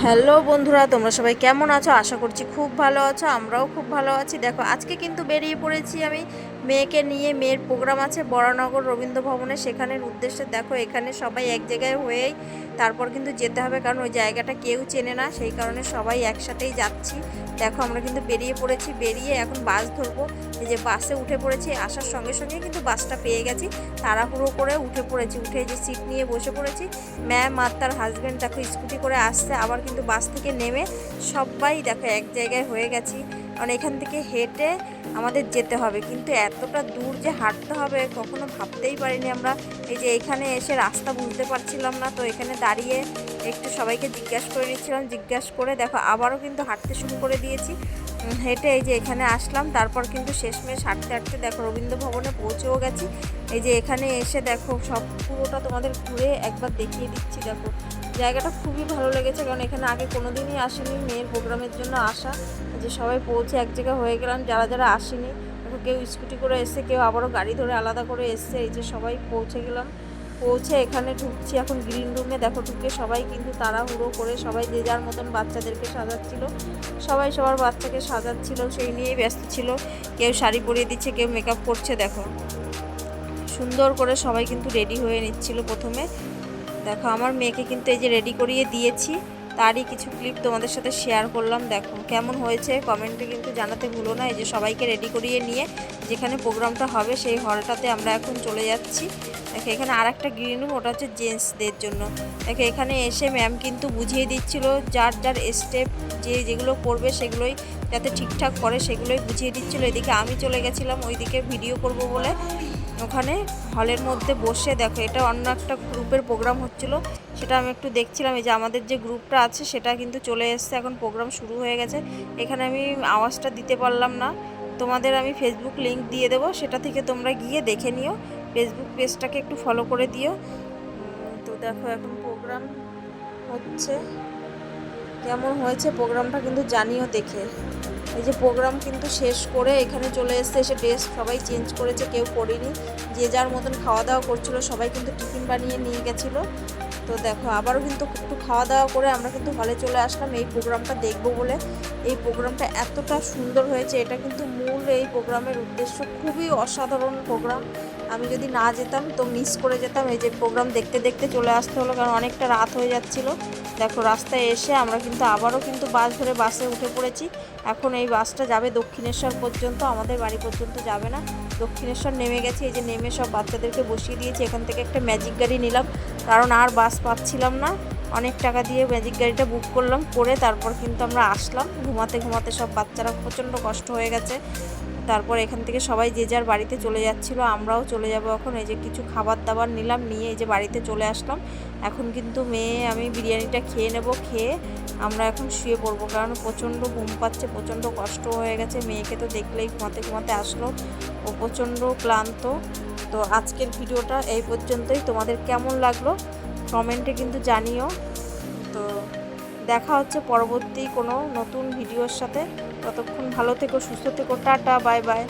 Hello বন্ধুরা, তোমরা সবাই কেমন আছো? আশা করছি খুব ভালো আছো। আমরাও খুব ভালো আছি। দেখো, আজকে কিন্তু বেরিয়ে পড়েছি আমি মেয়েকে নিয়ে। মেয়ের প্রোগ্রাম আছে বরানগর রবীন্দ্র ভবনে, সেখানের উদ্দেশ্যে। দেখো, এখানে সবাই এক জায়গায় হয়েই তারপর কিন্তু যেতে হবে, কারণ ওই জায়গাটা কেউ চেনে না, সেই কারণে সবাই একসাথেই যাচ্ছি। দেখো, আমরা কিন্তু বেরিয়ে পড়েছি। বেরিয়ে এখন বাস ধরবো। এই যে বাসে উঠে পড়েছি, আসার সঙ্গে সঙ্গে কিন্তু বাসটা পেয়ে গেছি। তাড়াহুড়ো করে উঠে পড়েছি। উঠে যে সিট নিয়ে বসে পড়েছি। ম্যাম আর তার হাজব্যান্ড দেখো স্কুটি করে আসছে। আবার কিন্তু বাস থেকে নেমে সবাই দেখো এক জায়গায় হয়ে গেছি, কারণ এখান থেকে হেঁটে আমাদের যেতে হবে। কিন্তু এতটা দূর যে হাঁটতে হবে কখনো ভাবতেই পারিনি আমরা। এই যে এখানে এসে রাস্তা বুঝতে পারছিলাম না, তো এখানে দাঁড়িয়ে একটু সবাইকে জিজ্ঞাসা করে নিচ্ছিলাম। জিজ্ঞাসা করে দেখো আবারও কিন্তু হাঁটতে শুরু করে দিয়েছি। হেঁটে এই যে এখানে আসলাম। তারপর কিন্তু শেষমেশ হাঁটতে হাঁটতে দেখো রবীন্দ্র ভবনে পৌঁছেও গেছি। এই যে এখানে এসে দেখো সব পুরোটা তোমাদের ঘুরে একবার দেখিয়ে দিচ্ছি। দেখো, জায়গাটা খুবই ভালো লেগেছে, কারণ এখানে আগে কোনো দিনই আসিনি। মেয়ের প্রোগ্রামের জন্য আসা। যে সবাই পৌঁছে এক জায়গায় হয়ে গেলাম। যারা যারা আসেনি দেখো, কেউ স্কুটি করে এসছে, কেউ আবারও গাড়ি ধরে আলাদা করে এসছে। এই যে সবাই পৌঁছে গেলাম। পৌঁছে এখানে ঢুকছি এখন গ্রিন রুমে। দেখো, ঢুকে সবাই কিন্তু তাড়াহুড়ো করে সবাই যে যার মতন বাচ্চাদেরকে সাজাচ্ছিল। সবাই সবার বাচ্চাকে সাজাচ্ছিল, সেই নিয়েই ব্যস্ত ছিল। কেউ শাড়ি পরিয়ে দিচ্ছে, কেউ মেকআপ করছে। দেখো, সুন্দর করে সবাই কিন্তু রেডি হয়ে নিচ্ছিল প্রথমে। দেখো, আমার মেয়েকে কিন্তু এই যে রেডি করিয়ে দিয়েছি, তারই কিছু ক্লিপ তোমাদের সাথে শেয়ার করলাম। দেখো কেমন হয়েছে কমেন্টে কিন্তু জানাতে ভুলো না। এই যে সবাইকে রেডি করিয়ে নিয়ে যেখানে প্রোগ্রামটা হবে সেই হলটাতে আমরা এখন চলে যাচ্ছি। দেখো, এখানে আর একটা গ্রিন রুম, ওটা হচ্ছে জেন্টসদের জন্য। দেখো, এখানে এসে ম্যাম কিন্তু বুঝিয়ে দিচ্ছিল যার যার স্টেপ যেগুলো করবে সেগুলোই যাতে ঠিকঠাক করে সেগুলোই বুঝিয়ে দিচ্ছিলো। এদিকে আমি চলে গেছিলাম ওইদিকে ভিডিও করব বলে। ওখানে হলের মধ্যে বসে দেখো, এটা অন্য একটা গ্রুপের প্রোগ্রাম হচ্ছিলো, সেটা আমি একটু দেখছিলাম। এই যে আমাদের যে গ্রুপটা আছে সেটা কিন্তু চলে এসছে, এখন প্রোগ্রাম শুরু হয়ে গেছে। এখানে আমি আওয়াজটা দিতে পারলাম না। তোমাদের আমি ফেসবুক লিংক দিয়ে দেবো, সেটা থেকে তোমরা গিয়ে দেখে নিও। ফেসবুক পেজটাকে একটু ফলো করে দিও। তো দেখো, এখন প্রোগ্রাম হচ্ছে। কেমন হয়েছে প্রোগ্রামটা কিন্তু জানিও দেখে। এই যে প্রোগ্রাম কিন্তু শেষ করে এখানে চলে এসছে। এসে ড্রেস সবাই চেঞ্জ করেছে, কেউ করেনি। যে যার মতন খাওয়া দাওয়া করছিল, সবাই কিন্তু টিফিন বানিয়ে নিয়ে গেছিলো। তো দেখো, আবারও কিন্তু একটু খাওয়া দাওয়া করে আমরা কিন্তু হলে চলে আসলাম এই প্রোগ্রামটা দেখব বলে। এই প্রোগ্রামটা এতটা সুন্দর হয়েছে, এটা কিন্তু মূল এই প্রোগ্রামের উদ্দেশ্য। খুবই অসাধারণ প্রোগ্রাম। আমি যদি না যেতাম তো মিস করে যেতাম। এই যে প্রোগ্রাম দেখতে দেখতে চলে আসতে হলো, কারণ অনেকটা রাত হয়ে যাচ্ছিলো। দেখো, রাস্তায় এসে আমরা কিন্তু আবারও কিন্তু বাস ধরে বাসে উঠে পড়েছি। এখন এই বাসটা যাবে দক্ষিণেশ্বর পর্যন্ত, আমাদের বাড়ি পর্যন্ত যাবে না। দক্ষিণেশ্বর নেমে গেছি। এই যে নেমে সব বাচ্চাদেরকে বসিয়ে দিয়েছি। এখান থেকে একটা ম্যাজিক গাড়ি নিলাম, কারণ আর বাস পাচ্ছিলাম না। অনেক টাকা দিয়ে ম্যাজিক গাড়িটা বুক করলাম, করে তারপর কিন্তু আমরা আসলাম। ঘুমাতে ঘুমাতে সব বাচ্চারা প্রচণ্ড কষ্ট হয়ে গেছে। তারপর এখান থেকে সবাই যে যার বাড়িতে চলে যাচ্ছিলো, আমরাও চলে যাব এখন। এই যে কিছু খাবার দাবার নিলাম, নিয়ে এই যে বাড়িতে চলে আসলাম। এখন কিন্তু মেয়ে আমি বিরিয়ানিটা খেয়ে নেব। খেয়ে আমরা এখন শুয়ে পড়বো, কারণ প্রচণ্ড ঘুম পাচ্ছে, প্রচণ্ড কষ্ট হয়ে গেছে। মেয়েকে তো দেখলেই ঘুমাতে ঘুমাতে আসলো, ও প্রচণ্ড ক্লান্ত। তো আজকের ভিডিওটা এই পর্যন্তই। তোমাদের কেমন লাগলো কমেন্টে কিন্তু জানিও। তো দেখা হচ্ছে পরবর্তী কোনো নতুন ভিডিওর সাথে। ততক্ষণ ভালো থেকো, সুস্থ থেকো, টাটা, বাই বাই।